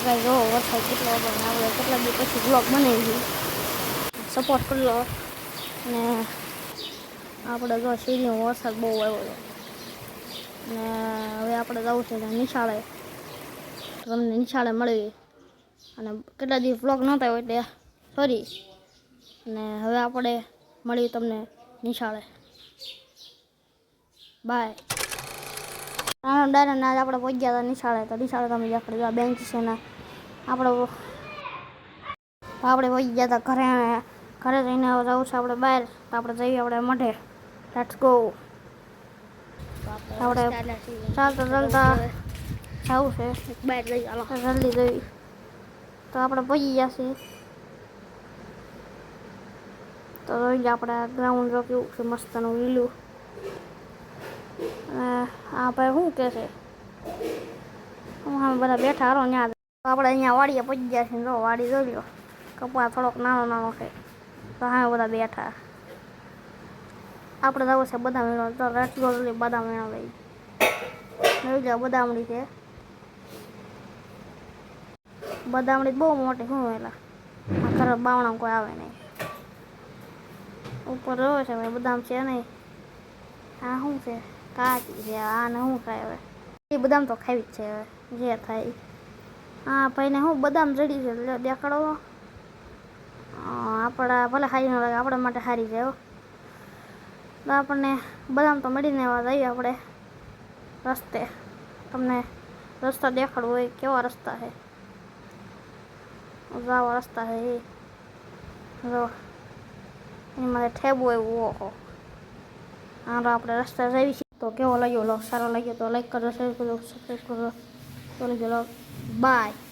guys જો વરસાદ કેટલો હતો ને આપણે કેટલા દિવસ પછી બ્લોગ બનાવી સપોર્ટ કરી લો ને આપણે જો શેરીમાં વરસાદ બહુ આવ્યો હતો ને હવે આપણે જવું છે નિશાળે તમને નિશાળે મળી અને કેટલા દિવસ બ્લોગ નહોતા હોય એટલે સોરી અને હવે આપણે મળી તમને નિશાળે બાય ડાયરેક્ટ આજ આપણે પહોંચી ગયા હતા નિશાળે તો નિશાળે તમે આપણે બેન્ચ છે ને આપણે પહોંચી ગયા હતા ઘરે જઈને હવે જવું છે આપણે બહાર તો આપણે જઈએ આપણે મઢે લેટ્સ ગો આપણે ચાલતા જવું છે બહાર જઈ જલ્દી જઈ તો આપણે પહોંચી ગયા છીએ તો જોઈ આપણે ગ્રાઉન્ડ જો કેવું છે મસ્તનું લીલું અને આ ભાઈ શું કહે છે બધા બેઠા હારો ત્યાં આપણે અહીંયા વાડીએ પહોંચી ગયા છીએ જો વાડી જોઈ લો કપા થોડોક નાનો છે તો હા બધા બેઠા આપણે જવું છે બદામ વીણો તો રટલો બદામ વીણો લઈ જોઈ જાઓ બદામડી છે બદામડી બહુ મોટી શું વેલા ઘરે બાવણા કોઈ આવે નહીં ઉપર રહે છે ભાઈ બદામ છે નહીં આ શું છે કાચી છે આને શું થાય હવે એ બદામ તો ખાવી જ છે હવે જે થાય હા ભાઈને શું બદામ જડી છે દેખાડો આપણા ભલે સારી ન લાગે આપણા માટે સારી છે તો આપણને બદામ તો મળીને એવા જઈએ આપણે રસ્તે તમને રસ્તા દેખાડવો હોય કેવા રસ્તા છે જાવા રસ્તા છે એ જો એમાં ઠેબો એવું ઓહો હાલો આપણે રસ્તા જઈએ છીએ તો કેવો લાગ્યો લો સારો લાગ્યો તો લાઈક કરો શેર કરો સબસ્ક્રાઈબ કરો તો લાગ્યો લો બાય